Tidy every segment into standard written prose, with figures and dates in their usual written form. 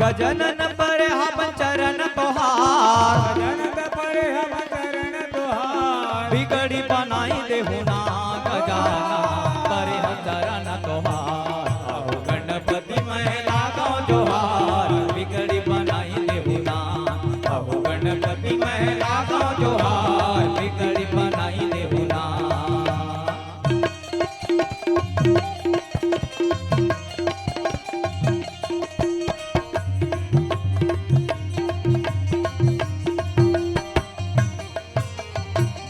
गजनन पर हम चरण तोहार, गजनन पर हम चरण तोहार, बिगड़ी बनाई देहु ना गजाना पर हम चरण तोहार। आओ गणपति मैं लागो जोहार, बिगड़ी बनाई देहु ना। आओ गणपति मैं लागो जोहार, बिगड़ी बनाई देहु ना।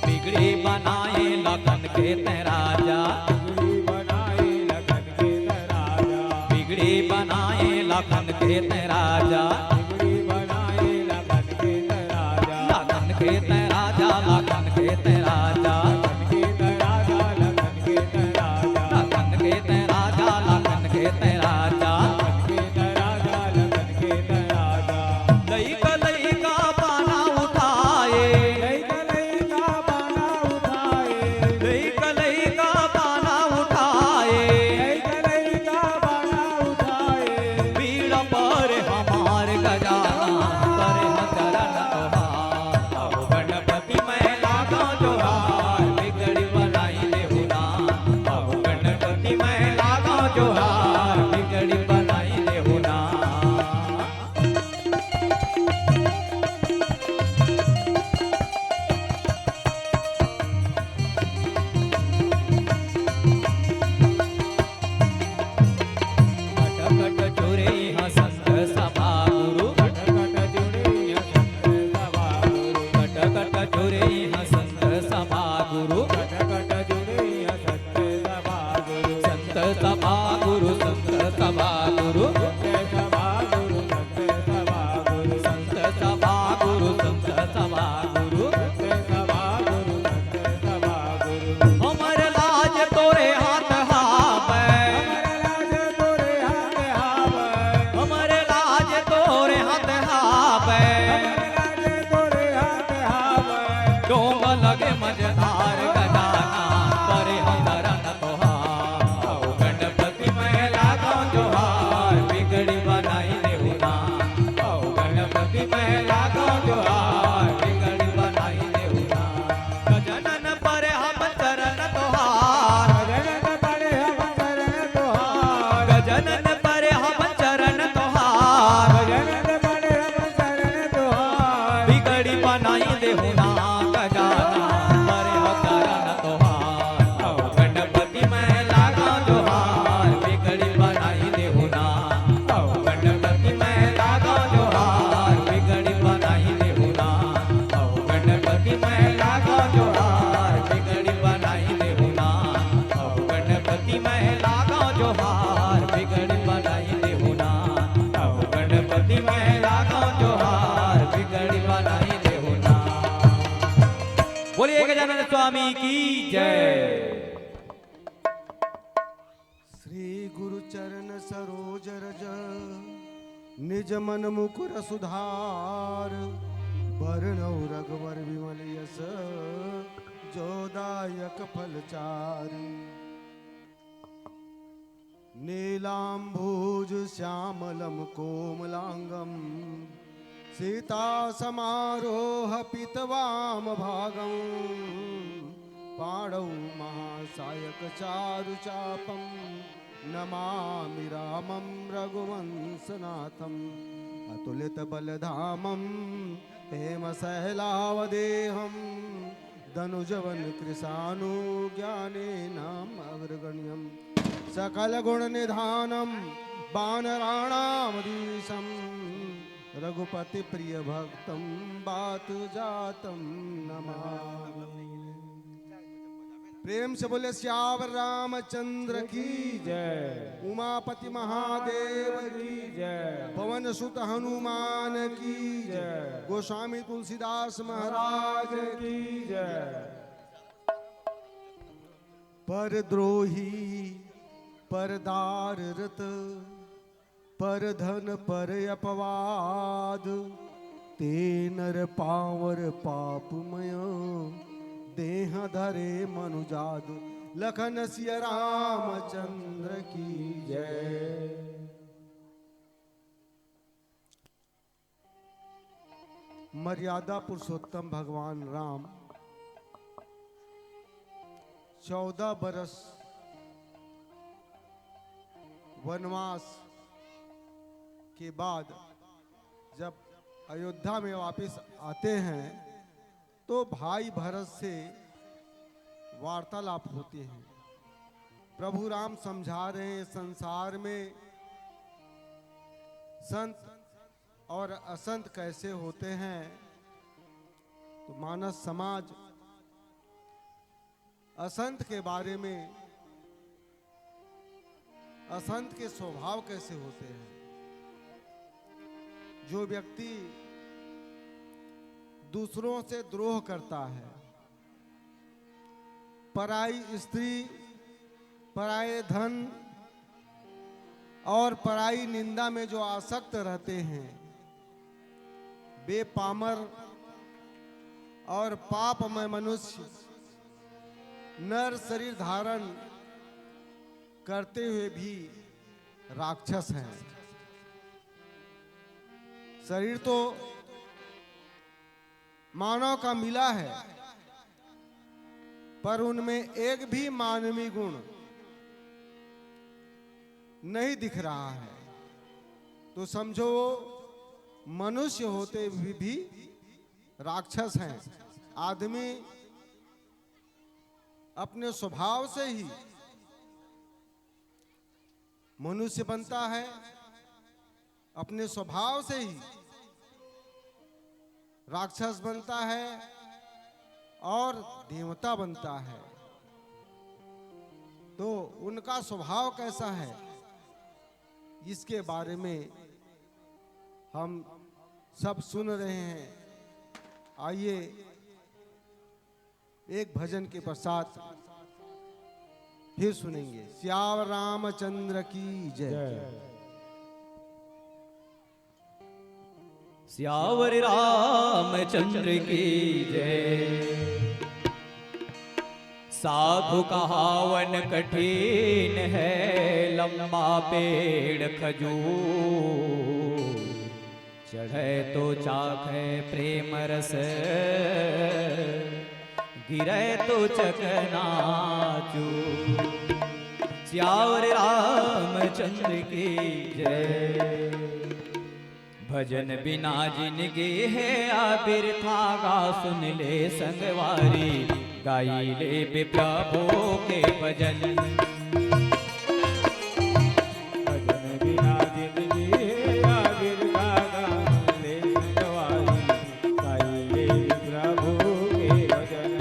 बिगड़ी बनाए लगन के ते राजा, बिगड़ी बनाए लगन के ते राजा, बिगड़ी बनाए लगन के ते राजा, बिगड़ी बनाए लगन के ते राजा, लगन के ते राजा, लगन के ते राजा, लगन के ते राजा, लगन के ते राजा, लगन के ते राजा, लगन के ते राजा। लगन के ते राजा, लगन के ते राजा। लई का पाना उठाए, लई का बाना उठाए, लई का पाना उठाए, लई का बाना उठाए, पीड़ा पर हमार गजाना पर चरण तोहार। आओ गणपति मैं लागो जोहार, बिगड़ी बनाई देहु ना। आओ गणपति मैं लागो जोहार, बिगड़ी बनाई देहु ना। कट चोरे संत सभा गुरु, खटखट जुड़े संत सभा गुरु, कट चोरे संत सभा गुरु, खटखट जुड़े संत सभा गुरु, संत सभा गुरु, संत सभा गुरु, संत सभा गुरु, संत सभा गुरु, संत सभा गुरु, संत सभा गुरु। संत सभा गुरु, संत सभा गुरु। हमर लाज तोरे हाथ हावे, हमर लाज तोरे हाथ हावे, हमर लाज तोरे हाथ हावे। हमर लाज तोरे हाथ हावे। डोंग लगे मझधार गजाना पर हरण तोहार। आओ गणपति मैं लागो जोहार, बिगड़ी बनाई देहु ना। आओ गणपति मैं लागो जोहार, बिगड़ी बनाई देहु ना। गजानन पर हम चरण तोहार, गजनन पर हम चरण तोहार, गजानन पर हम चरण तोहार, गजनन पर हम चरण तोहार। बिगड़ी बनाई देहु ना गजाना पर हम चरण तोहार। आओ गणपति मैं लागो जोहार, बिगड़ी बनाई देहु ना। आओ गणपति मैं लागो जोहार, बिगड़ी बनाई देहु ना। आओ गणपति मैं लागो जोहार, बिगड़ी बनाई देहु ना। आओ गणपति मैं लागो जोहार, बिगड़ी बनाई देहु ना। आओ गणपति मैं लागो जोहार, बिगड़ी बनाई देहु ना। बोलिए गजानन स्वामी की जय। श्री गुरु चरण सरोज रज, निज मन मुकुर सुधार। बरनौ रघुवर विमल यस, जोदायक फलचारि। नीलाम्बुज श्यामलं कोमलांगं, सीता समारोह पीतवाम भागं। पाणौ महासायक चारुचापं, नमामि रामं रघुवंशनाथम्। अतुलित बलधामं हेमशैलावदेहं, धनुजवन कृशानुज्ञानेनाम अग्रगण्यं। सकल गुण निधानं वानराणामधीशं, रघुपति प्रिय भक्तं बात जातं नमामि। प्रेम से बोले श्यावर रामचंद्र की जय, उमापति महादेव की जय, पवन सुत हनुमान की जय, गोस्वामी तुलसीदास महाराज की जय। परद्रोही परदार रत, पर धन पर अपवाद। ते नर पावर पापमय, देह धरे मनुजाद। लखन सिय रामचंद्र की जय। मर्यादा पुरुषोत्तम भगवान राम 14 बरस वनवास के बाद जब अयोध्या में वापस आते हैं तो भाई भरत से वार्तालाप होते हैं। प्रभु राम समझा रहे हैं संसार में संत और असंत कैसे होते हैं। तो मानव समाज असंत के बारे में, असंत के स्वभाव कैसे होते हैं। जो व्यक्ति दूसरों से द्रोह करता है, पराई स्त्री, पराये धन और पराई निंदा में जो आसक्त रहते हैं, बेपामर और पापमय मनुष्य नर शरीर धारण करते हुए भी राक्षस हैं। शरीर तो मानव का मिला है, पर उनमें एक भी मानवीय गुण नहीं दिख रहा है। तो समझो मनुष्य होते हुए भी राक्षस हैं। आदमी अपने स्वभाव से ही मनुष्य बनता है, अपने स्वभाव से ही राक्षस बनता है और देवता बनता है। तो उनका स्वभाव कैसा है, इसके बारे में हम सब सुन रहे हैं। आइए एक भजन के पश्चात फिर सुनेंगे। श्याम रामचंद्र की जय। श्यावर रामचंद्र की जय। साधु कहावन कठिन है, लंबा पेड़ खजूर, चढ़े तो चाखे प्रेम रस, गिरे तो चकनाचूर। श्यावर रामचंद्र की जय। भजन बिना जिनगी है बिरथा गा, सुन ले संगवारी, गाई ले प्रभु के भजन। भजन बिना जिंदगी है बिरथा गा, सुन ले संगवारी, गाई ले प्रभु के भजन।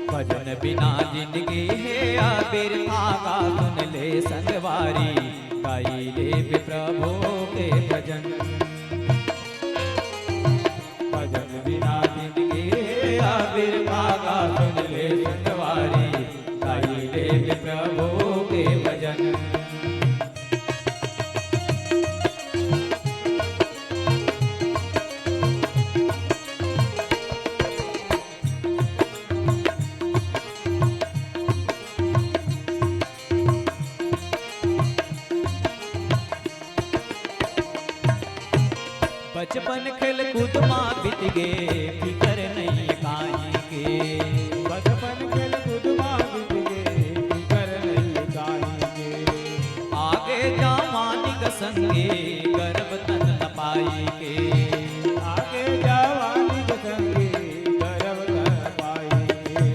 भजन बिना जिंदगी है बिरथा गा, सुन ले संगवारी, गाई ले प्रभु के भजन। भजन बिना जिंदगी बिरथा गा, सुन ले संगवारी, गाई ले प्रभु के भजन। बचपन खेल कूद माँ बीत गे, फिकर नहीं काई के। बचपन खेल कूद माँ बीत गे, फिकर नहीं काई के। आगे जवानी ग संगे, गर्भ तन न पाई के। आगे जवानी ग संगे, गर्भ तन पाई के।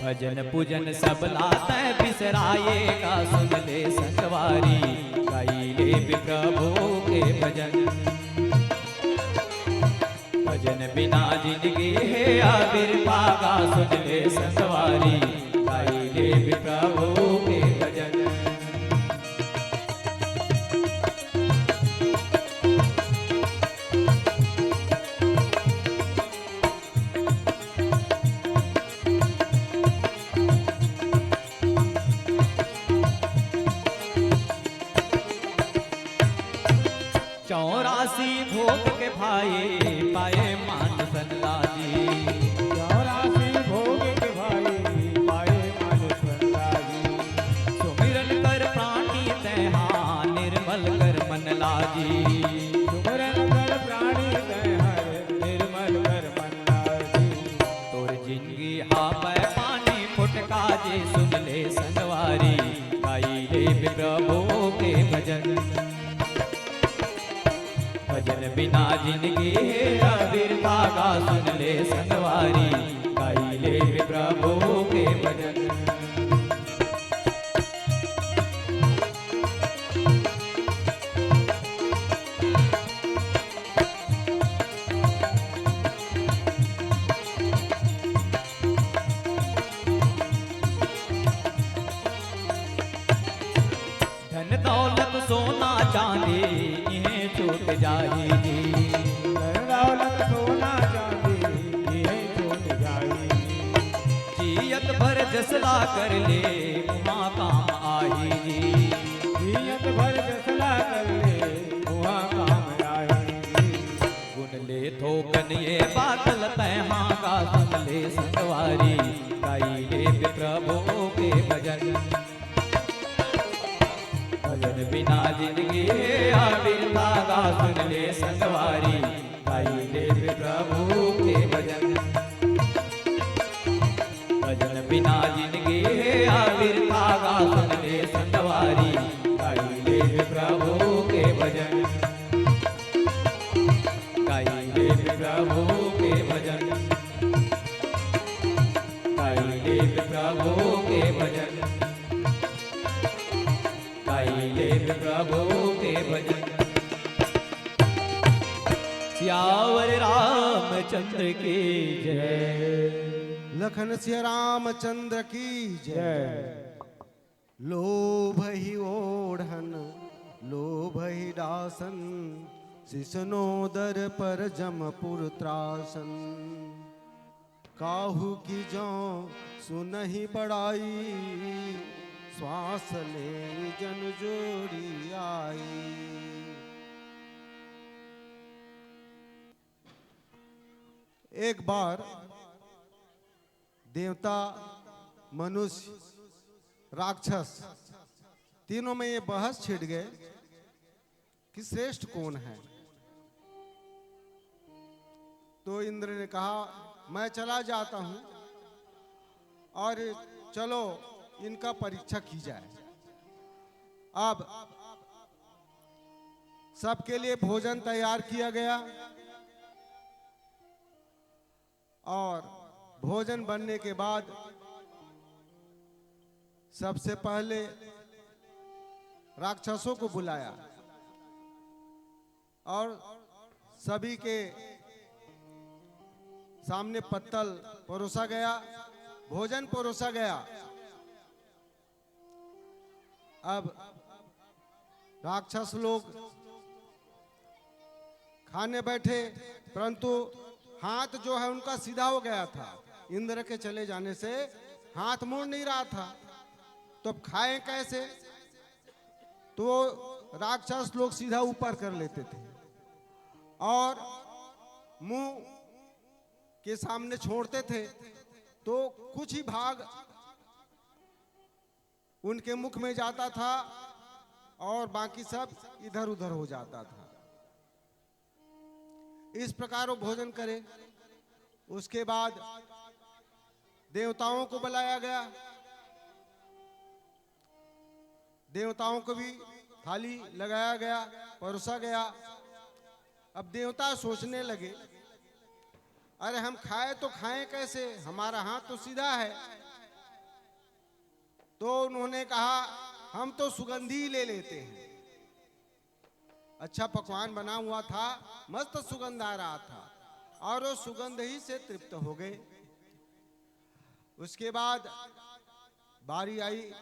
भजन पूजन सब लाते बिसराएगा, सुन ले संगवारी, गाई ले प्रभु के भजन। भजन बिना जिंदगी है बिरथा गा, सुन ले संगवारी, गाई ले प्रभु के भजन। चौरासी भोग के भाई, पाए मान सनलाजी। 84 भोग के भाई, पाए मान सनलाजी। सुमिरन कर प्राणी तैहा, निर्मल कर मन लाजी। सुमिरन कर निर्मल प्राणी दय हर निर्मल कर मंदारी। तोर जिंदगी हापै पानी फुटका जे सुन ले संगवारी गाई ले प्रभु के भजन भजन बिना जिंदगी अबिरता गा सुन ले संगवारी गाई ले प्रभु के भजन दौलत सोना चांदी इन्हें छूट जाई जी धन दौलत सोना चांदी ये छूट जाई। जियत भर जसला कर ले वहाँ काम आई जी जियत भर जसला कर ले वहाँ काम आई। गुन ले थोकन ये बादल तैहा का सुन ले संगवारी गाई ले प्रभु के भजन भजन बिना जिंदगी अबिरता गा सुन ले संगवारी गाई ले प्रभु के भजन भजन बिना जिंदगी अबिरता गा सुन ले संगवारी गाई ले प्रभु के भजन गाई ले प्रभु के भजन गाई ले प्रभु के भजन प्रभु के भजन। सियावर रामचंद्र की जय लखन सिया रामचंद्र की जय। जय। लोभ ही ओढ़न लोभ ही दासन सिसनोदर पर जमपुर त्रासन काहू की जो सुनहि बड़ाई श्वास ले जन जोड़ी आई। एक बार देवता मनुष्य राक्षस तीनों में ये बहस छिड़ गए कि श्रेष्ठ कौन है। तो इंद्र ने कहा मैं चला जाता हूं और चलो इनका परीक्षा की जाए। अब सबके लिए भोजन तैयार किया गया और भोजन बनने के बाद सबसे पहले राक्षसों को बुलाया और सभी के सामने पत्तल परोसा गया, भोजन परोसा गया। अब राक्षस लोग खाने बैठे परंतु हाथ जो है उनका सीधा हो गया था। इंद्र के चले जाने से हाथ मुड़ नहीं रहा था, तो अब खाएं कैसे। तो राक्षस लोग सीधा ऊपर कर लेते थे और मुंह के सामने छोड़ते थे तो कुछ ही भाग उनके मुख में जाता था और बाकी सब इधर उधर हो जाता था। इस प्रकार वो भोजन करे। उसके बाद देवताओं को बुलाया गया। देवताओं को भी थाली लगाया गया, परोसा गया। अब देवता सोचने लगे अरे हम खाए तो खाएं कैसे, हमारा हाथ तो सीधा है। तो उन्होंने कहा हम तो सुगंधी ले लेते हैं। अच्छा पकवान बना हुआ था, मस्त सुगंध आ रहा था और वो सुगंध ही से तृप्त हो गए। उसके बाद बारी आई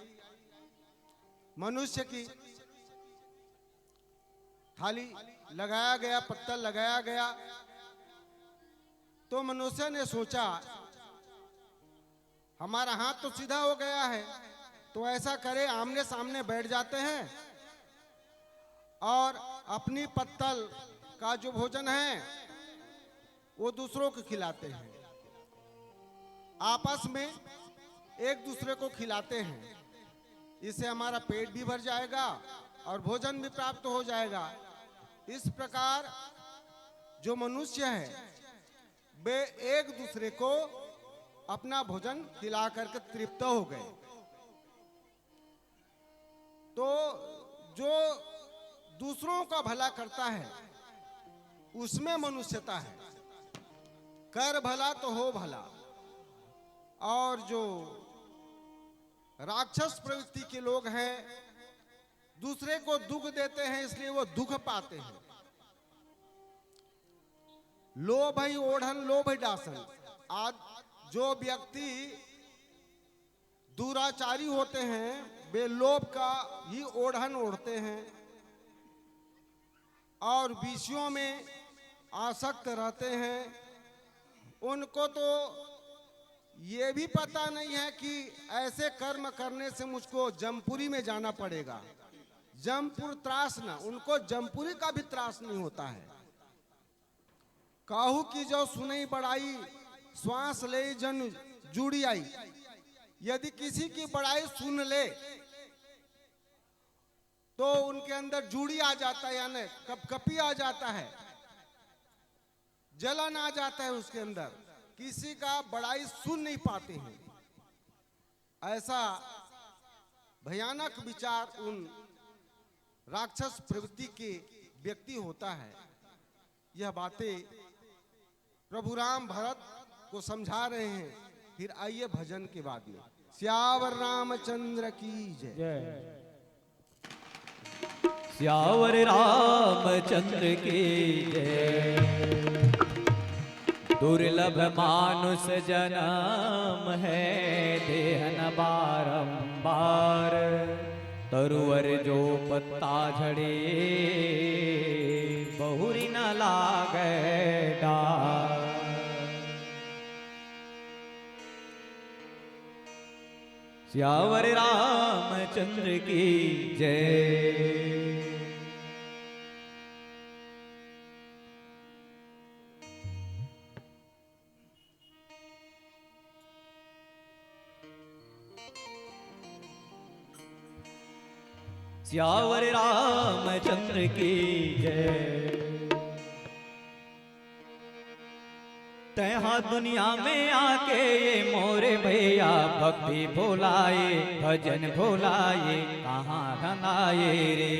मनुष्य की। थाली लगाया गया, पत्तल लगाया गया। तो मनुष्य ने सोचा हमारा हाथ तो सीधा हो गया है, तो ऐसा करे आमने सामने बैठ जाते हैं और अपनी पत्तल का जो भोजन है वो दूसरों को खिलाते हैं। आपस में एक दूसरे को खिलाते हैं। इससे हमारा पेट भी भर जाएगा और भोजन भी प्राप्त हो जाएगा। इस प्रकार जो मनुष्य है वे एक दूसरे को अपना भोजन खिला करके तृप्त हो गए। तो जो दूसरों का भला करता है उसमें मनुष्यता है। कर भला तो हो भला। और जो राक्षस प्रवृत्ति के लोग हैं दूसरे को दुख देते हैं इसलिए वो दुख पाते हैं। लोभ ही ओढ़न लोभ ही डासन। आज जो व्यक्ति दुराचारी होते हैं वे लोभ का ही ओढ़न ओढ़ते हैं और विषयों में आसक्त रहते हैं। उनको तो ये भी पता नहीं है कि ऐसे कर्म करने से मुझको जमपुरी में जाना पड़ेगा। जमपुर त्रास ना, उनको जमपुरी का भी त्रास नहीं होता है। काहू की जो सुनई बड़ाई श्वास ले जन जुड़ी आई। यदि किसी की बड़ाई सुन ले तो उनके अंदर जुड़ी आ जाता है, यानी कपकपी आ जाता है, जलन आ जाता है उसके अंदर। किसी का बड़ाई सुन नहीं पाते हैं। ऐसा भयानक विचार उन राक्षस प्रवृत्ति के व्यक्ति होता है। यह बातें प्रभु राम भरत को समझा रहे हैं। फिर आइए भजन के बाद में। श्यावर रामचंद्र की जय। जय। श्यावर रामचंद्र की जय। दुर्लभ मानुष जन्म है देहन बारंबार। तरुवर जो पत्ता झड़े बहुरी न लागे डार। श्यावर रामचंद्र की जय। श्यावर रामचंद्र की जय। तहाँ दुनिया में आके ये मोरे भैया भक्ति भोलाए भजन भोलाए कहाँ रंगाए रे।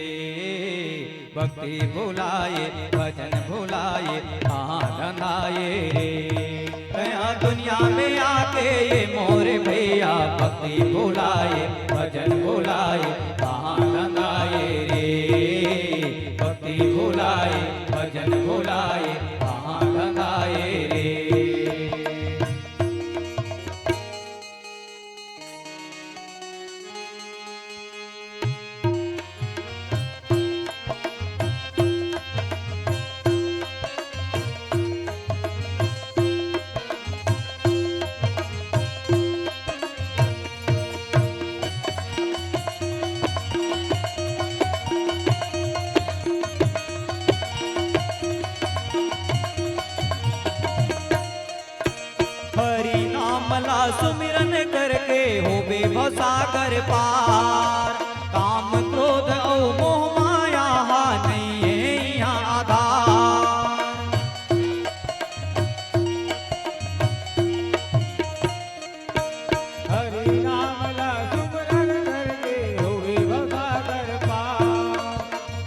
भक्ति भोलाए भजन भोलाए कहाँ रंगाए रे। तहाँ दुनिया में आके ये मोरे भैया भक्ति भोलाए भजन भोलाए कहाँ रंगाए रे। भक्ति भोलाए भजन भोलाए कहाँ रंगाए रे। सुमिरन करके हो बेभसागर पार। काम क्रोध और मोह माया नहीं है यहाँ आधार। हरि नाम ला सुमरन करके होवे भसागर पार।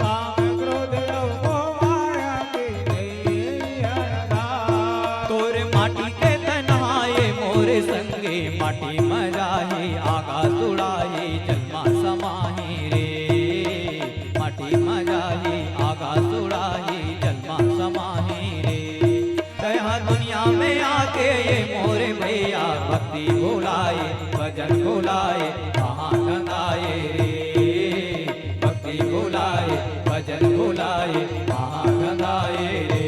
काम क्रोध और मोह माया के नहीं आधार। तोर माटी के तनाए मोरे संगे माटी मजाही आकाश उड़ाही जन्मा समाही रे। माटी मजाही आकाश उड़ाही जन्मा समाही रे। तहाँ दुनिया में आके ये मोरे भैया भक्ति भोलाए भजन भोलाए कहाँ गंगाए रे। भक्ति भोलाए भजन भोलाए कहाँ गंगाए रे।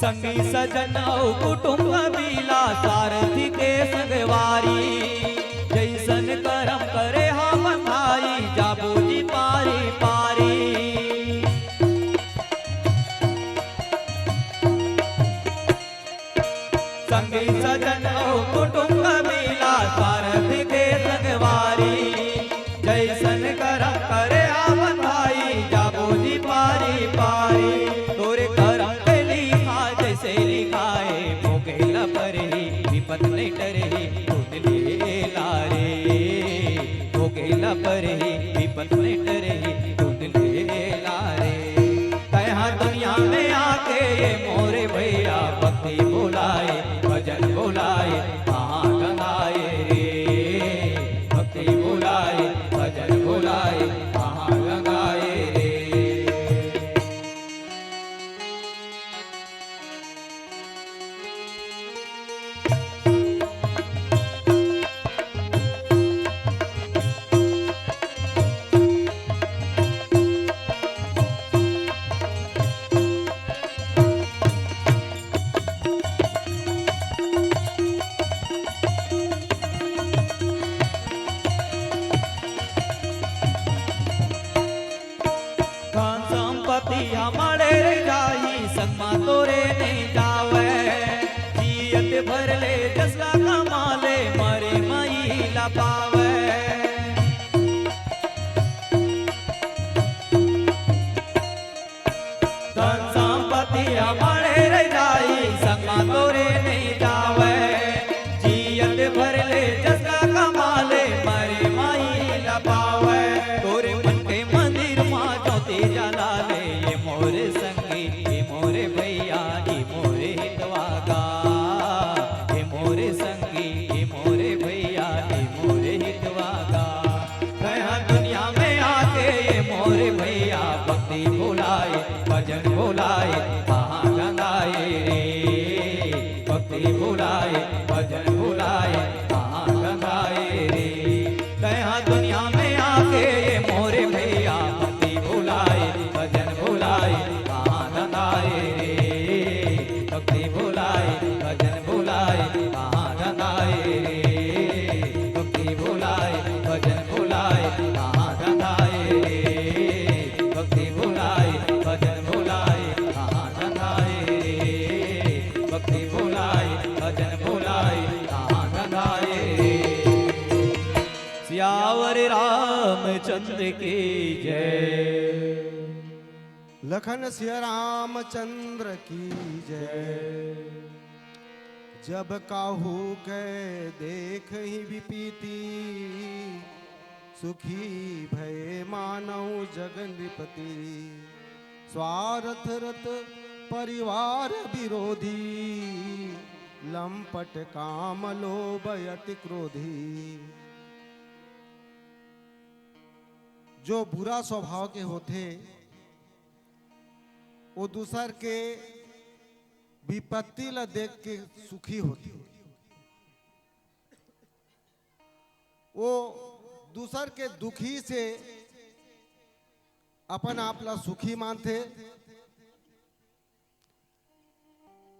संगी सजन कुटुंब मिला सारथी के संगवारी जैसन करम करे हम भाई जाबो जी पारी पारी संगी सजन कुटुंब मिला सारथी के संगवारी जैसन करम करे हम भाई जाबो जी पारी पारी तोरे करम पे लिखा जैसे लिखाए मोकेला पर ही विपत नहीं डरे खुद ले लारे मोकेला पर ही विपत नहीं डरे खुद ले लारे कहा दुनिया में आके ये मोरे भैया भक्ति बोलाए भजन बोलाए कहाँ गंगाए रे भक्ति बोलाए भजन बोलाए कहाँ गंगाए रे धन संपत्ति हमारे रे जाई संगमा तोरे नहीं जावे जियत भर ले जसला कमा ले मरे मई ला पावे धन संपत्ति हमारे रे जाई संगमा तोरे नहीं जावे जियत भर ले जसला कमा ले मरे मई ला पावे तोरे मन के मंदिर मां ज्योति जला ले ये मोरे संगी ये मोरे भैया ये मोरे हितवागा ये मोरे संगी ये मोरे भैया ये मोरे हितवागा कहा दुनिया में आके ये मोरे भैया भक्ति बोलाए भजन बोलाए कहाँ गंगाए रे भक्ति बोलाए भजन बोलाए कहाँ गंगाए रे कहा दुनिया में आके ये मोरे भैया भक्ति बोलाए भजन बोलाए कहाँ गंगाए रे भक्ति बोलाए भजन बोलाए कहाँ गंगाए रे भक्ति बोलाए भजन बोलाए कहाँ गंगाए रे भक्ति बोलाए भजन बोलाए कहाँ गंगाए रे भक्ति बोलाए भजन बोलाए कहाँ गंगाए रे सियावर रामचंद्र की जय लखन सिया रामचंद्र की जय जब काहू के देख ही विपीति सुखी भय मानव जगन नृपति स्वार्थ रत परिवार विरोधी लंपट काम लोभ अति क्रोधी जो बुरा स्वभाव के होते वो दूसर के विपत्ति ला देख के सुखी होते वो दूसर के दुखी से अपन आप ला सुखी मानते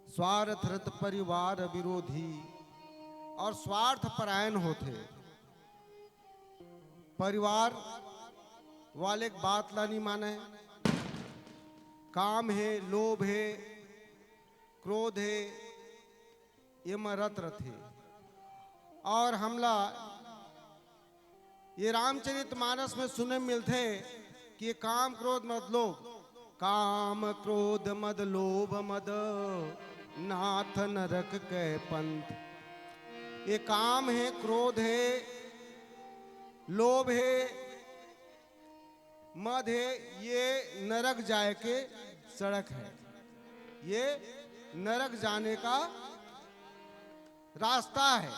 स्वार्थ रत परिवार विरोधी और स्वार्थ परायण होते परिवार वाले एक बात ला नहीं माने काम है लोभ है क्रोध है ये मरत रथे और हमला ये रामचरितमानस में सुने मिलते कि ये काम क्रोध मद लोभ काम क्रोध मद लोभ मद नाथ नरक के पंथ ये काम है क्रोध है लोभ है मद है ये नरक जाए के सड़क है ये नरक जाने का रास्ता है।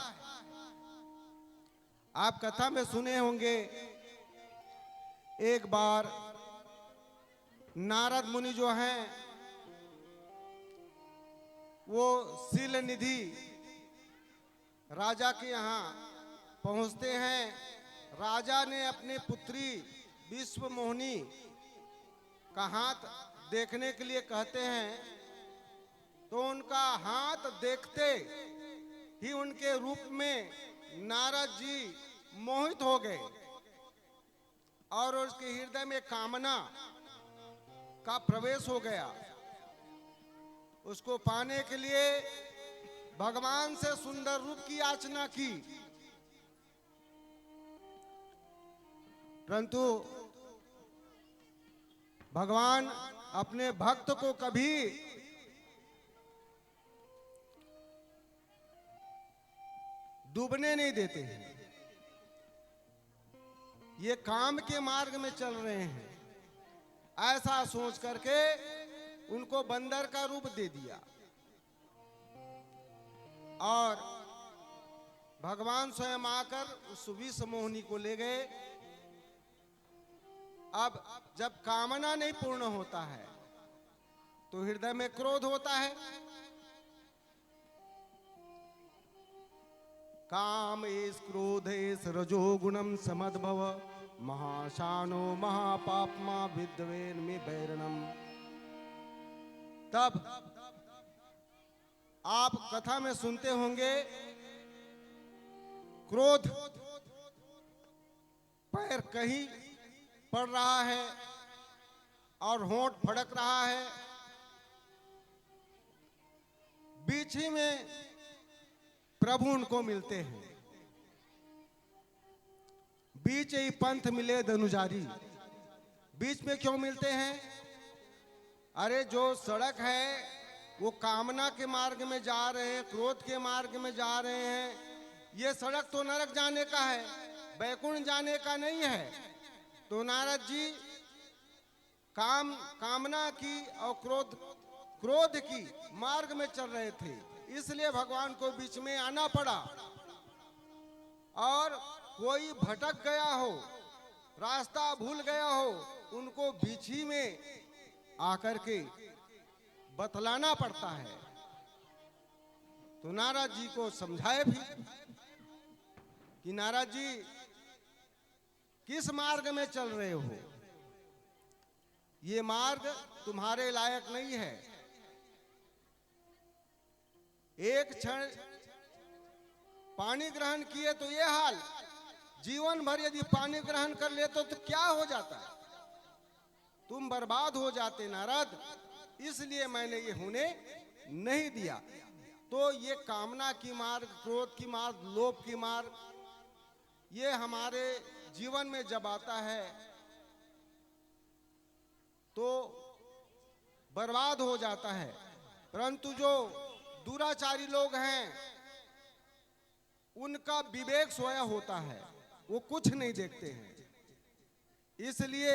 आप कथा में सुने होंगे एक बार नारद मुनि जो हैं वो शील निधि राजा के यहाँ पहुंचते हैं। राजा ने अपनी पुत्री विश्व मोहिनी का हाथ देखने के लिए कहते हैं तो उनका हाथ देखते ही उनके रूप में नारद जी मोहित हो गए और उसके हृदय में कामना का प्रवेश हो गया। उसको पाने के लिए भगवान से सुंदर रूप की याचना की, परंतु भगवान अपने भक्त को कभी डूबने नहीं देते हैं। ये काम के मार्ग में चल रहे हैं, ऐसा सोच करके उनको बंदर का रूप दे दिया और भगवान स्वयं आकर उस विष मोहिनी को ले गए। अब जब कामना नहीं पूर्ण होता है तो हृदय में क्रोध होता है। काम एस क्रोध एस रजो गुणम समद्भव महाशानो महापापमा विद्वेन में बैरणम। तब आप कथा में सुनते होंगे, क्रोध पैर कहीं पड़ रहा है और होंठ फड़क रहा है, बीच ही में प्रभु उनको मिलते हैं। बीच ही पंथ मिले धनुजारी। बीच में क्यों मिलते हैं? अरे जो सड़क है वो कामना के मार्ग में जा रहे हैं, क्रोध के मार्ग में जा रहे हैं। ये सड़क तो नरक जाने का है, बैकुंठ जाने का नहीं है। तो नारद जी कामना की और क्रोध की मार्ग में चल रहे थे, इसलिए भगवान को बीच में आना पड़ा। और कोई भटक गया हो, रास्ता भूल गया हो, उनको बीच ही में आकर के बतलाना पड़ता है। तो नारद जी को समझाए भी कि नारद जी किस मार्ग में चल रहे हो, ये मार्ग तुम्हारे लायक नहीं है। एक क्षण पानी ग्रहण किए तो ये हाल, जीवन भर यदि पानी ग्रहण कर ले तो क्या हो जाता है, तुम बर्बाद हो जाते नारद। इसलिए मैंने ये होने नहीं दिया। तो ये कामना की मार्ग, क्रोध की मार्ग, लोभ की मार्ग, ये हमारे जीवन में जब आता है तो बर्बाद हो जाता है। परंतु जो दुराचारी लोग हैं उनका विवेक सोया होता है, वो कुछ नहीं देखते हैं। इसलिए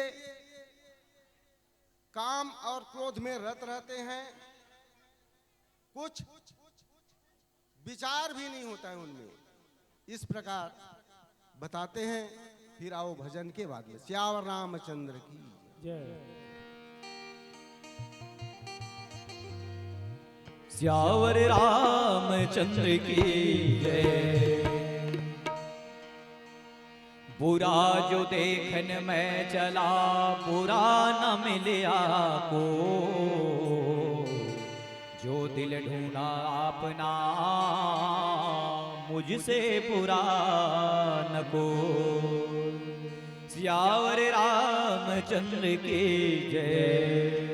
काम और क्रोध में रत रहते हैं, कुछ विचार भी नहीं होता है उनमें। इस प्रकार बताते हैं। फिर आओ भजन के बाद में। श्यावर रामचंद्र की जय। श्यावर रामचंद्र की जय। बुरा जो देखन में चला, बुरा न मिलिया को, जो दिल ढूंढा अपना, मुझसे बुरा न को। श्यावर रामचंद्र की जय।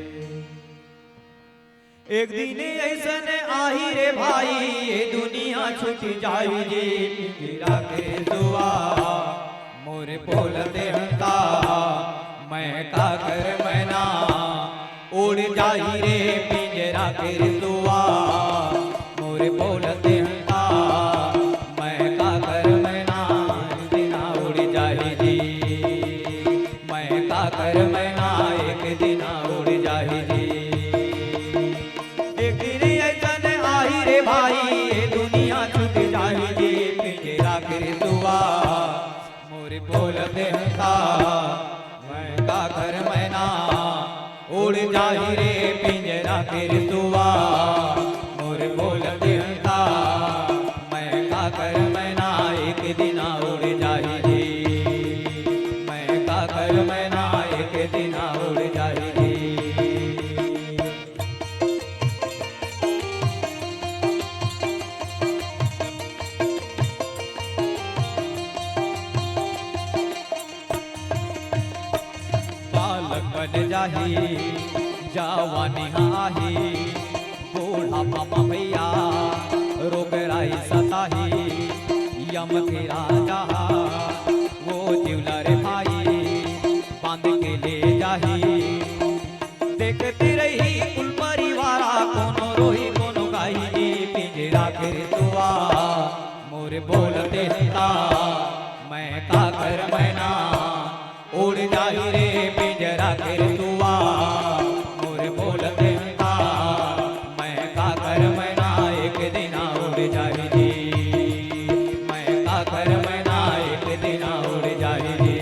एक दिन ऐसन आही रे भाई, ये दुनिया छूट जाई जे, गिरा के दुआ मोर बोलते हंता, मैं का कर मैना, उड़ जाई रे पिंजरा के दुआ मोर बोलते हंता, मैं का कर मैना, दिना उड़ जाई जी, मैं का कर मैना, एक दिना उड़ जाई जी। एक दिन ऐसन आई रे भाई, ये दुनिया छूट जाई जी, पिंजरा के दुआ मोर बोलते हंता, मैं का कर मैना, उड़ जाई रे पिंजरा के दुआ मोर बोलते हंता, मैं का कर मैना, एक दिना उड़ जाई जी, मैं का कर मैना, एक दिना उड़ जाई जी। बन जाही जवानी आही बूढ़ा पापा भैया रोग राई सताही यम के राजा वो जिवला रे भाई बांध के ले जाही देखती रही कुल परिवारा कोनो रोही कोनो गाई पिंजरा के दुआ मोरे बोलते ता मैं का कर मैना उड़ जाही रे पिंजरा के दुआ मोरे बोलते ता मैं का कर मैना एक दिन उड़ जाही जी मैं का कर मैना एक दिन उड़ जाही जी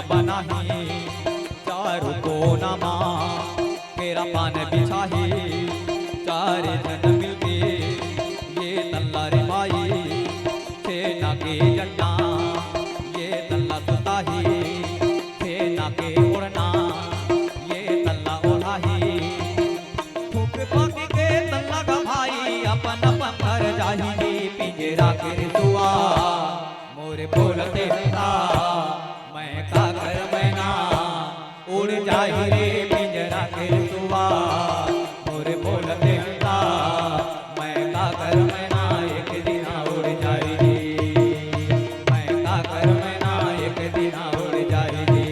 बनाही चारू को नमा तेरा पान बिछाही चार जन मिलके ये तल्ला रे भाई सेना के जन्ना ये तल्ला सुताही सेना के उड़ना ये तल्ला ओढ़ाही फूक पाकी के तल्ला का भाई अपन अपन घर जाही पिंजरा के दुआ मोरे बोलते ता मैं का कर मैना उड़ जाही रे पिंजरा के दुआ मोरे बोलते ता मैं का कर मैना एक दिन उड़ जाही रे मैं का कर मैना एक दिन उड़ जाही रे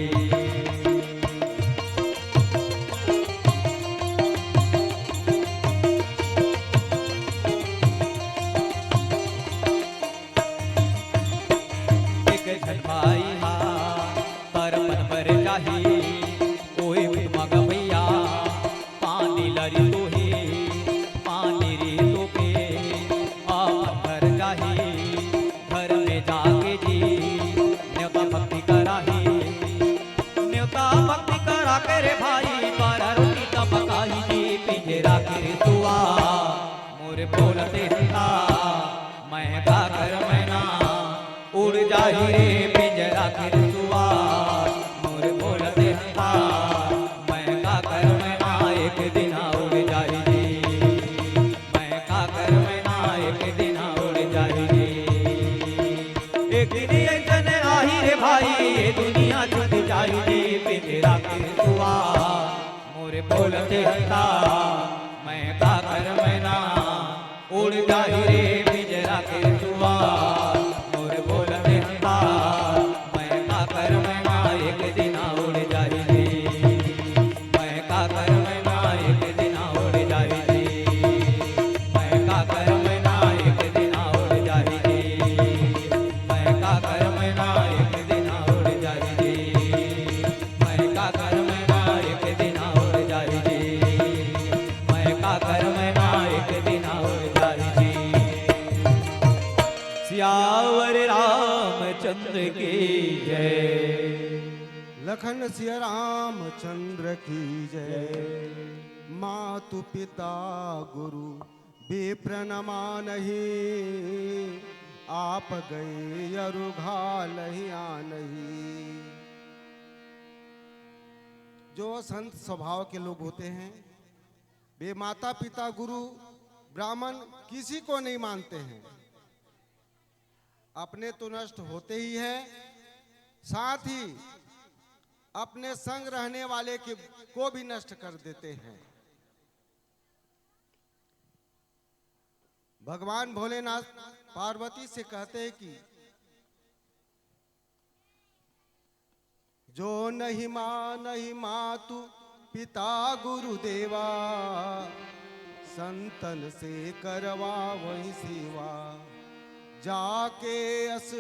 एक झल भाई ओए मग भैया पानी लरी तोहे पानी रे तोके आप घर जाही घर में जाके जी न्योता भक्ति कराही न्योता भक्ति करा के रे भाई बारा रोटी तपकाही जी पिंजरा के दुआ मोरे बोलते ता मैं का कर मैना उड़ जाही रे पिंजरा के दुआ मोरे बोलते ता मैं का कर मैना एक दिन उड़ जाही रे मैं का कर मैना एक दिन उड़ जाही रे एक दिन ऐसन आही रे भाई ये दुनिया छूट जाही रे पिंजरा के दुआ मोरे बोलते ता मैं का कर मैना उड़ जाही रे पिंजरा के दुआ मोरे बोलते ता मैं का कर मैना एक दिन उड़ जाही रे मैं का कर मैना एक दिन उड़ जाही रे मैं का कर मैना एक दिन उड़ जाही रे मैं का कर मैना एक दिन उड़ जाही रे मैं का कर मैना एक दिन उड़ जाही रे मैं का कर मैना एक दिन उड़ जाही रे सियावर रामचंद्र की जय लखन सिया रामचंद्र की जय मातु पिता गुरु विप्र नमानहि आप गए अरुघालहि आनहि। जो संत स्वभाव के लोग होते हैं वे माता पिता गुरु ब्राह्मण किसी को नहीं मानते हैं। अपने तो नष्ट होते ही हैं, साथ ही अपने संग रहने वाले को भी नष्ट कर देते हैं। भगवान भोलेनाथ पार्वती से कहते हैं कि जो नहीं मातु पिता गुरुदेवा संतन से करवा वही सेवा जाके अस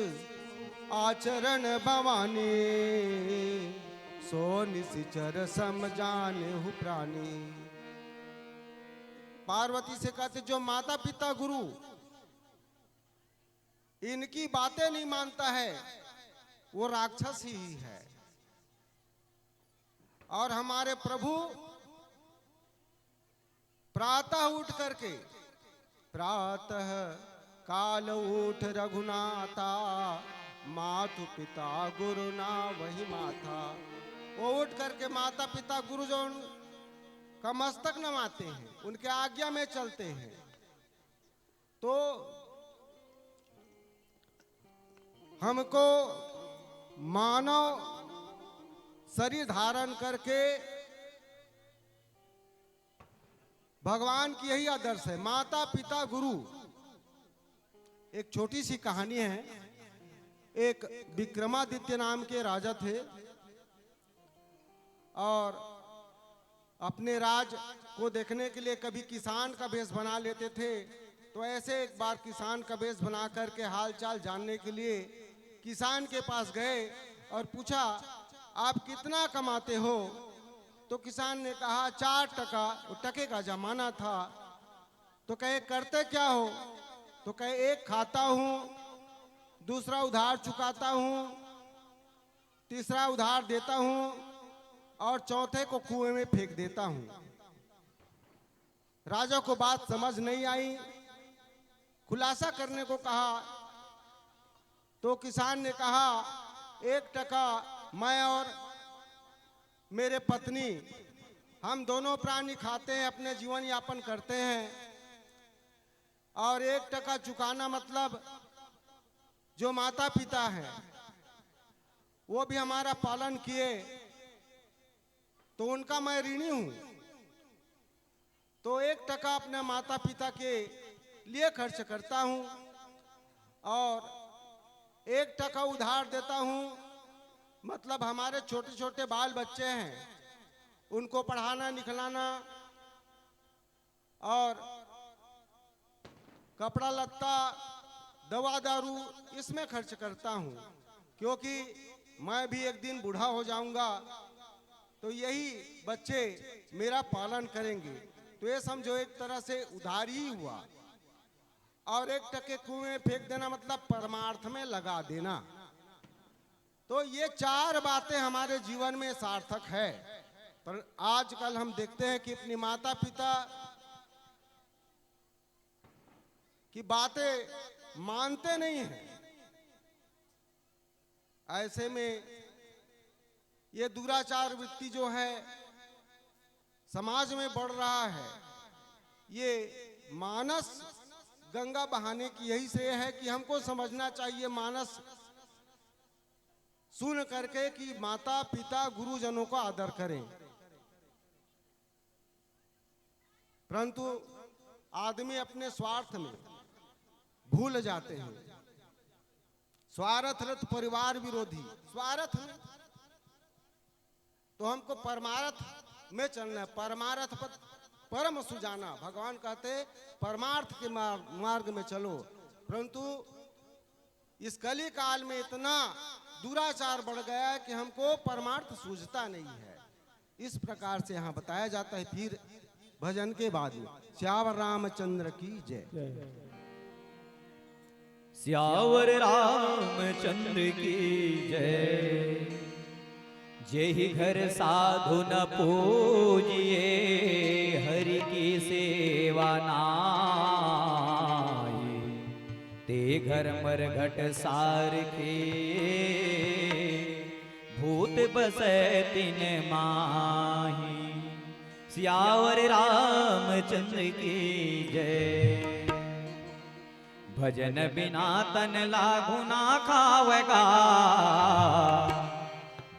आचरण भवानी सो निशिचर समझाने हु प्राणी। पार्वती से कहते जो माता पिता गुरु इनकी बातें नहीं मानता है वो राक्षस ही है। और हमारे प्रभु प्रातः उठ करके प्रातः काल उठ रघुनाथा मातु पिता गुरु ना वही माथा वो उठ करके माता पिता गुरुजन का मस्तक नवाते हैं, उनके आज्ञा में चलते हैं। तो हमको मानव शरीर धारण करके भगवान की यही आदर्श है, माता पिता गुरु। एक छोटी सी कहानी है। एक विक्रमादित्य नाम के राजा थे और अपने राज को देखने के लिए कभी किसान का वेश बना लेते थे। तो ऐसे एक बार किसान का वेश बना करके हालचाल जानने के लिए किसान के पास गए और पूछा, आप कितना कमाते हो? तो किसान ने कहा 4 टका। वो टके का जमाना था। तो कहे करते क्या हो? तो कहे एक खाता हूं, दूसरा उधार चुकाता हूं, तीसरा उधार देता हूं और चौथे को कुएं में फेंक देता हूं। राजा को बात समझ नहीं आई, खुलासा करने को कहा। तो किसान ने कहा 1 टका मैं और मेरे पत्नी हम दोनों प्राणी खाते हैं, अपने जीवन यापन करते हैं, और 1 टका चुकाना मतलब जो माता पिता हैं वो भी हमारा पालन किए, तो उनका मैं ऋणी हूं। तो 1 टका अपने माता पिता के लिए खर्च करता हूं और 1 टका उधार देता हूं, मतलब हमारे छोटे छोटे बाल बच्चे हैं, उनको पढ़ाना लिखलाना और कपड़ा लत्ता दवा दारू इसमें खर्च करता हूं, क्योंकि मैं भी एक दिन बूढ़ा हो जाऊंगा तो यही बच्चे मेरा पालन करेंगे। तो ये समझो एक तरह से उधार ही हुआ। और 1 टके कुएं में फेंक देना मतलब परमार्थ में लगा देना। तो ये 4 बातें हमारे जीवन में सार्थक है। पर आजकल हम देखते हैं कि अपनी माता पिता की बातें मानते नहीं हैं। ऐसे में ये दुराचार वृत्ति जो है समाज में बढ़ रहा है। ये मानस गंगा बहाने की यही श्रेय है कि हमको समझना चाहिए मानस सुन करके कि माता पिता गुरुजनों का आदर करें। परंतु आदमी अपने स्वार्थ में भूल जाते हैं। स्वार्थरत परिवार विरोधी। स्वार्थ में तो हमको परमार्थ में चलना है। परमार्थ पर परम सुजाना। भगवान कहते परमार्थ के मार्ग में चलो। परंतु इस कली काल में इतना दुराचार बढ़ गया है कि हमको परमार्थ सूझता नहीं है। इस प्रकार से यहाँ बताया जाता है। फिर भजन के बाद में श्यावर रामचंद्र की जय। श्यावर रामचंद्र की जय। जेहि घर साधु न पूजिए, हरि की सेवा नाई, ते घर मरघट सार के, भूत बसै तिन माही। श्यावर रामचंद्र की जय। भजन बिना तन लागू ना खावेगा,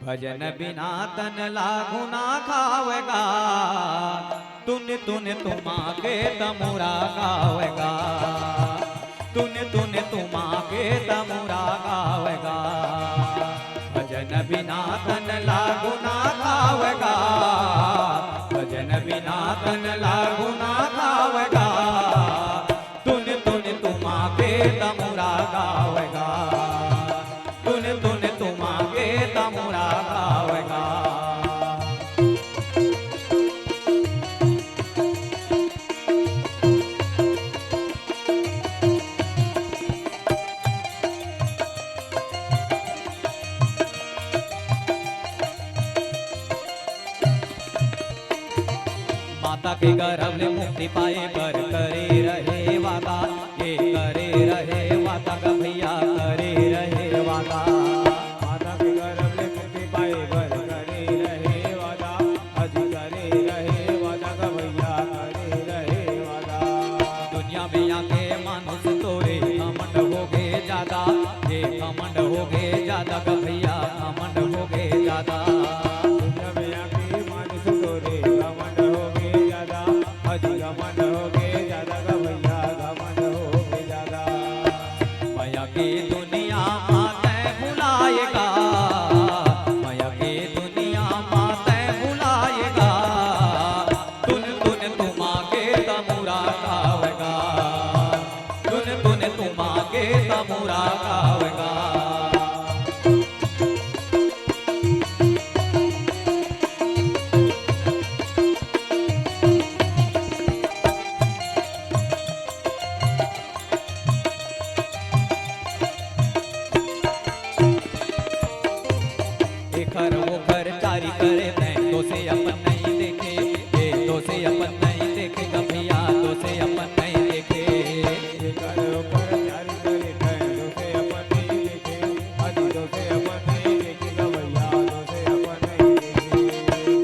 भजन बिना तन लागू ना खावेगा, तुन तुन तुमा के तमुरा गावेगा, तुन तुन तुमा के तमुरा गावेगा। भजन बिना तन लागू ना खावेगा, भजन बिना तन लागू ना खावेगा, तुन तुन तुमा के तमुरा गावेगा, तुन तुन तुमा के तमुरा गावेगा। माता के गर्भ ले मुक्ति पाए पर करे रहे वादा, ये करे रहे वादा का भैया करे रहे वादा। माता के गर्भ ले मुक्ति पाए बर करे रहे रे घमंड हो गए ज्यादा, अजी घमंड हो गए ज्यादा गा भैया, घमंड हो गए ज्यादा। माया की दुनिया माते भुलाएगा, माया की दुनिया माते भुलाएगा, तुन तुन तुम आगे तमुरा गावेगा, तुन तुन तुम आगे तमुरा गावेगा। घर वो घर चारी करे, मैं तो से अपन नहीं देखे, ये तो से अपन नहीं देखे, कभिया तो से अपन नहीं देखे। ये करो पर चारी करे मैं दो से अपन नहीं देखे, अजी दो से अपन नहीं देखे गा भैया, दो से अपन नहीं देखे।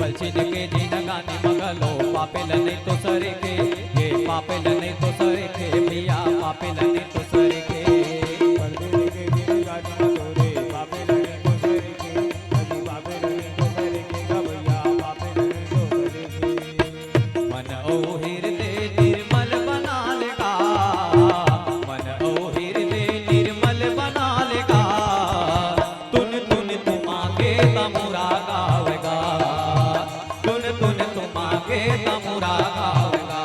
पलछिन के जी नगाने मगलो पापेल नहीं तो सरे के, ये पापेल नहीं तो सरे के भैया, पापेल नहीं तो सरे के। परदे के दिन गाड़ी तोरे बापे लगे तो सरे के, अजी बापे लगे तो सरे के गा भैया, बापे लगे तो सरे के। मन ओ हृदय निर्मल बना लेगा, मन ओ हृदय निर्मल बना लेगा, तुन तुन तुम आगे तमुरा गावेगा, तुन तुन तुम आगे तमुरा गावेगा।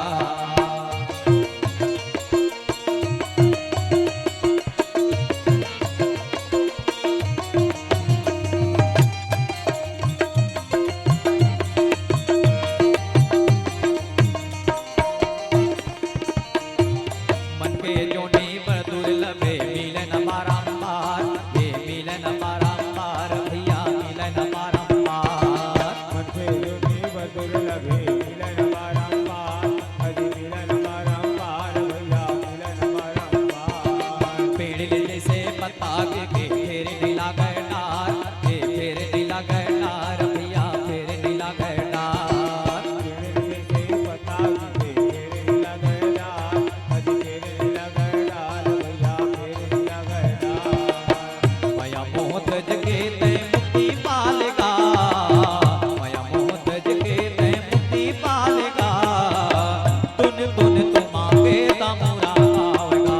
मन के जोनी पर दुर्लभे मिलन बारंबार, ये मिलन बारंबार भैया मिलन बारंबार। मथे जोनी बदुर लगे मिलन बारंबार, अजी मिलन बारंबार भैया, मिलन बारंबार। पेड़ लीले से पत्ता गिरे फेर नीला गैनार, ये फेर नीला गैनार भैया, फेर नीला गैनार। तेरे से पता गिरे तेरे लगे डाल, अजी तेरे लगे डाल भैया, तेरे लगे डाल। माया मोह तज के तै मुक्ति पालेगा, माया मोह तज के तै मुक्ति पालेगा, तुन तुन तुम आगे तमुरा गावेगा,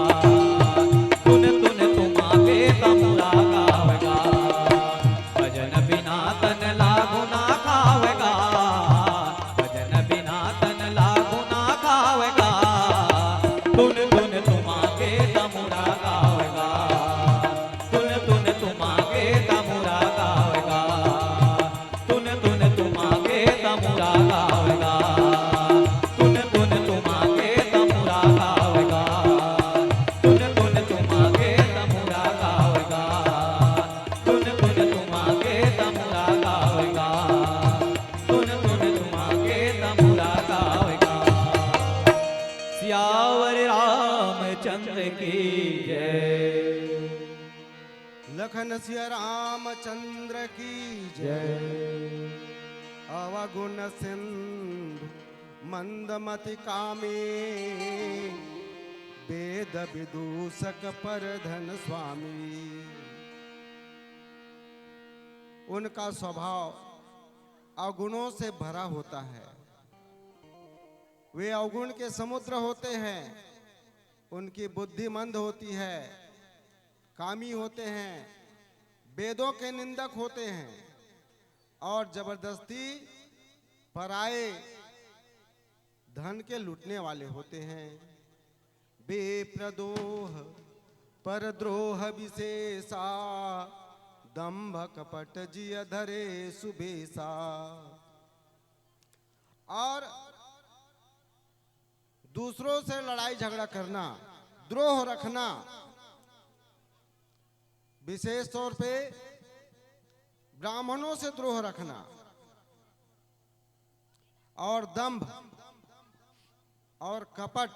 तुन तुन तुम आगे तमुरा गावेगा। भजन बिना तन लागू ना खावेगा, भजन बिना तन लागू ना खावेगा, तुन तुन तुम आगे तमुरा गावेगा, तुन तुन तुम आगे तमुरा गावेगा, तुन तुन तुम आगे तमुरा गावेगा, तुन तुन तुम आगे तमुरा गावेगा, तुन तुन तुम आगे तमुरा गावेगा, तुन तुन तुम आगे तमुरा गावेगा, तुन तुन तुम आगे तमुरा गावेगा। सियावर रामचंद्र की जय। लखन सिया रामचंद्र की जय। अवगुण सिंधु मंदमति कामे, वेद विदूषक पर धन स्वामी। उनका स्वभाव अवगुणों से भरा होता है, वे अवगुण के समुद्र होते हैं, उनकी बुद्धि मंद होती है, कामी होते हैं, वेदों के निंदक होते हैं और जबरदस्ती पराए धन के लूटने वाले होते हैं। बेप्रदोह परद्रोह विशेषा, दंभ कपट जिय धरे सुबेसा। और दूसरों से लड़ाई झगड़ा करना, द्रोह रखना, विशेष तौर पे ब्राह्मणों से द्रोह रखना, और दंभ और कपट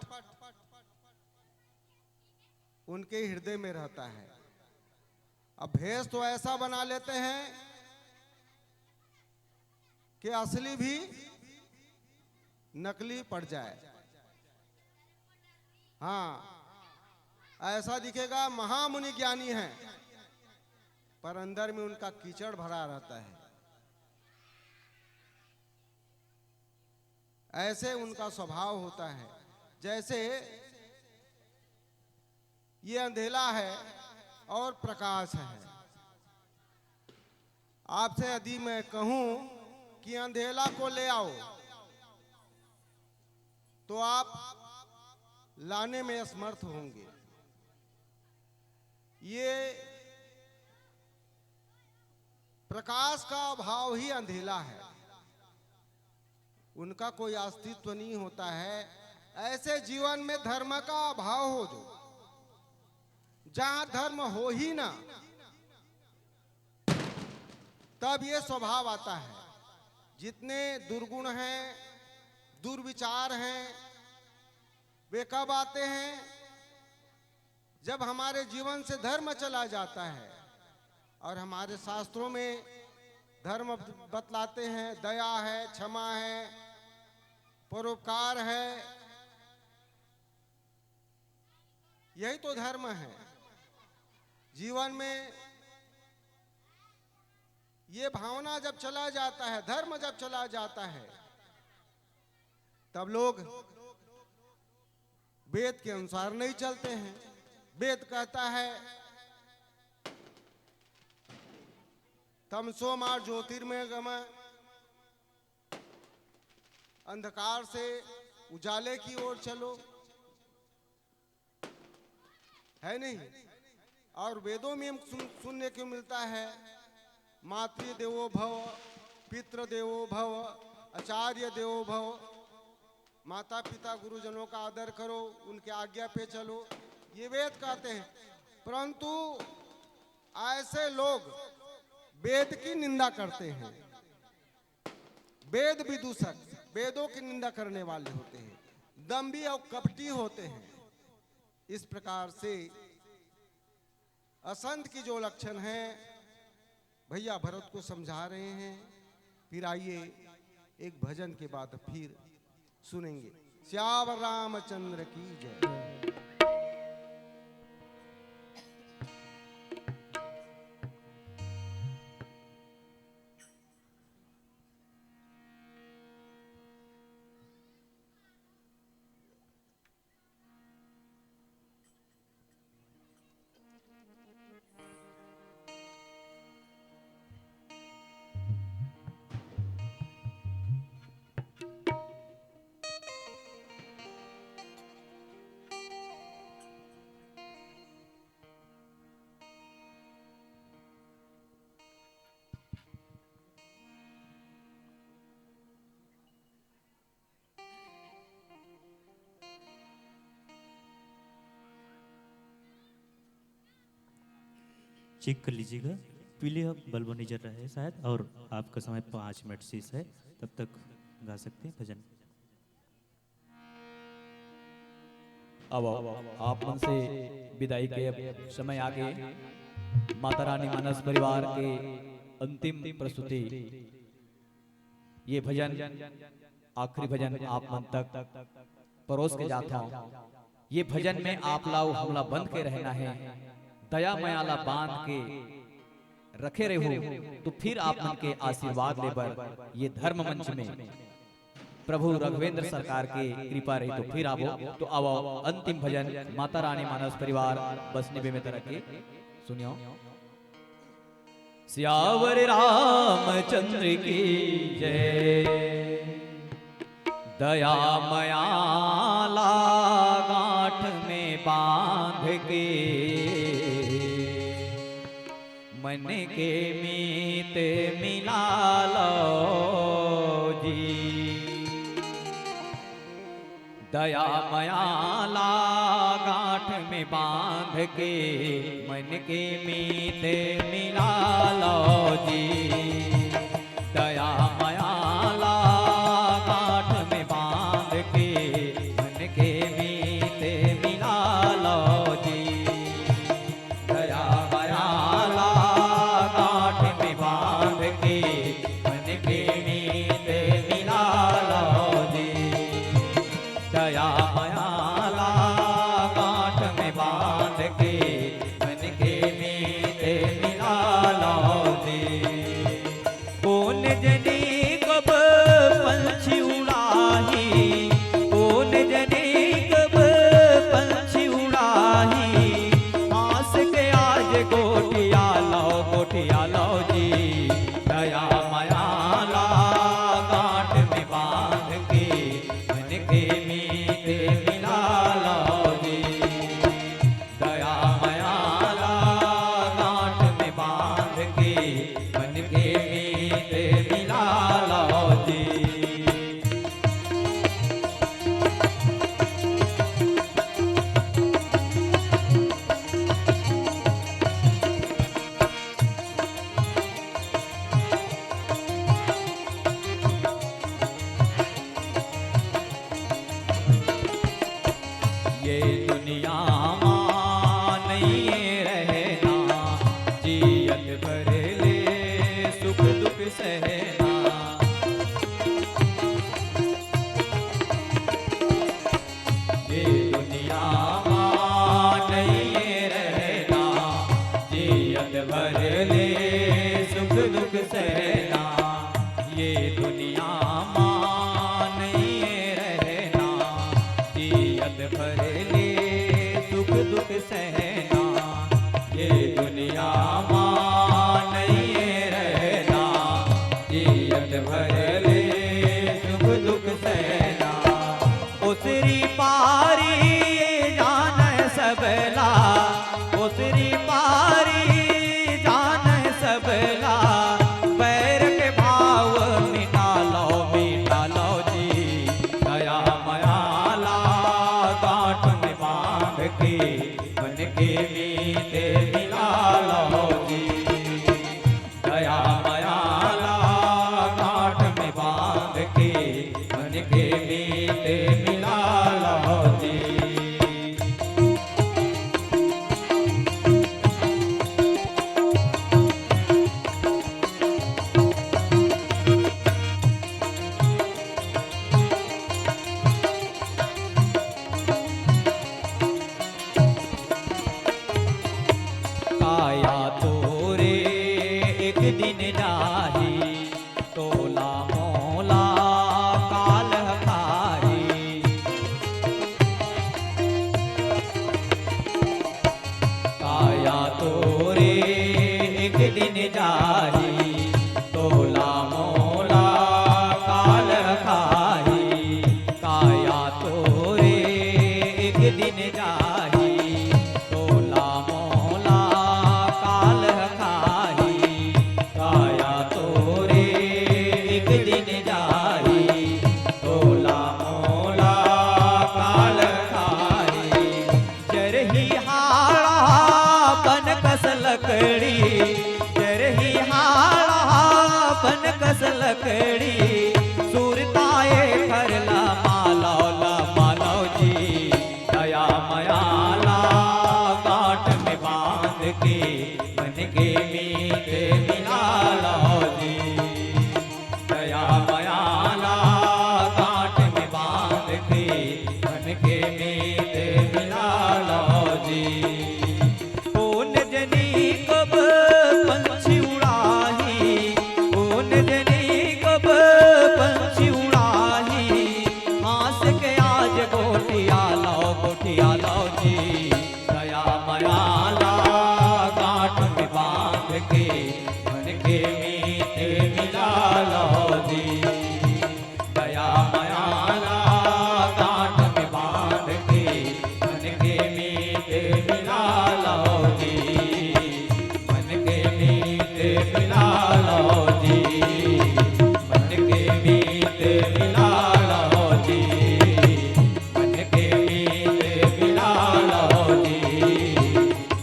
उनके हृदय में रहता है। अब भेष तो ऐसा बना लेते हैं कि असली भी नकली पड़ जाए। हाँ, ऐसा दिखेगा महामुनि ज्ञानी है, पर अंदर में उनका कीचड़ भरा रहता है। ऐसे उनका स्वभाव होता है। जैसे ये अंधेला है और प्रकाश है। आपसे यदि मैं कहूं कि अंधेला को ले आओ तो आप लाने में असमर्थ होंगे। ये प्रकाश का अभाव ही अंधेला है, उनका कोई अस्तित्व नहीं होता है। ऐसे जीवन में धर्म का अभाव हो, जो जहां धर्म हो ही ना, तब ये स्वभाव आता है। जितने दुर्गुण हैं, दुर्विचार हैं, वे कब आते हैं? जब हमारे जीवन से धर्म चला जाता है। और हमारे शास्त्रों में धर्म बतलाते हैं, दया है, क्षमा है, परोपकार है, यही तो धर्म है। जीवन में ये भावना जब चला जाता है, धर्म जब चला जाता है, तब लोग वेद के अनुसार नहीं चलते हैं। वेद कहता है तमसो मा ज्योतिर्मय गमय, अंधकार से उजाले की ओर चलो, है नहीं? और वेदों में सुनने को मिलता है मातृ देवो भव, पितृ देवो भव, आचार्य देवो भव। माता पिता गुरुजनों का आदर करो, उनके आज्ञा पे चलो, ये वेद कहते हैं। परंतु ऐसे लोग वेद की निंदा करते हैं। वेद विदूषक वेदों की निंदा करने वाले होते हैं, दंभी और कपटी होते हैं। इस प्रकार से असंत की जो लक्षण है भैया भरत को समझा रहे हैं। फिर आइए एक भजन के बाद फिर सुनेंगे। श्याम रामचंद्र की जय। चेक कर लीजिएगा, पीले बल्ब नहीं जल रहा है शायद, और आपका समय 5 मिनट शेष है, तब तक गा सकते हैं भजन। अब आप मन से विदाई के अब समय आ गए। माता रानी मानस परिवार के अंतिम प्रस्तुति, ये भजन आखिरी भजन आप मन तक परोस के जाता हूं। ये भजन में आप लाओ हमला बंद के रहना है, दया मयाला बांध के रखे रहो, तो फिर आप मन के आशीर्वाद लेबर ये धर्म मंच में प्रभु राघवेंद्र सरकार के कृपा रही, तो फिर आवो। तो आओ अंतिम भजन माता रानी मानस परिवार बस निबे में तरह के सुनियो। सियावर रामचंद्र की जय, दया मयाला गांठ में बांध के मन के मीत मिला लो जी। दया मयाला गांठ में बांध के मन के मीत मिला लो जी। दया मयाला गांठ में बांध के मन के मीत मिला लो जी। दया मयाला गांठ में बांध के मन के मीत मिला लो जी। दया मयाला गांठ में बांध के मन के मीत मिला लो जी। के मीत मिला लो जी। काया तोरे एक दिन जाही तोला मोला काल हकारी। काया तोरे एक दिन जाही तोला मोला काल हकारी। काया तोरे एक दिन जाही तोला मोला काल हकारी। काया तोरे एक दिन जाही तोला मोला काल हकारी। जरही हाड़ा बन कस लकड़ी, जरही हाड़ा बन कस लकड़ी। सुरताए करला मालो जी। दया मयाला गांठ में बांध के मन के मीत मिला लो जी। दया मयाला गांठ में बांध के मन के मीत मिला लो जी। कौन जनी कब पंछी उड़ाही, कौन जनी कब पंछी उड़ाही। हंस के आज गोटिया लो जी। दया मयाला गांठ में बांध के मन के मीत मिला लो जी। दया मयाला गांठ में बांध के मन के मीत मिला लो जी। मन के मीत मिला लो जी। मन के मीत मिला लो जी। मन के मीत मिला लो जी।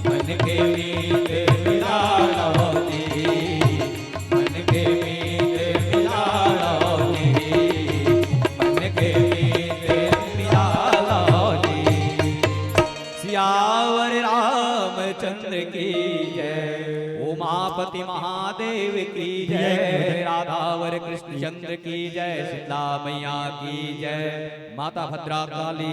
मन के मीत मिला लो जी। मन के मीत मिला लो जी। मन के मीत मिला लो जी। सियावर रामचंद्र की जय, उमापति महादेव की जय। राधावर कृष्ण चंद्र की जय, सीता मैया की जय। माता भद्रा काली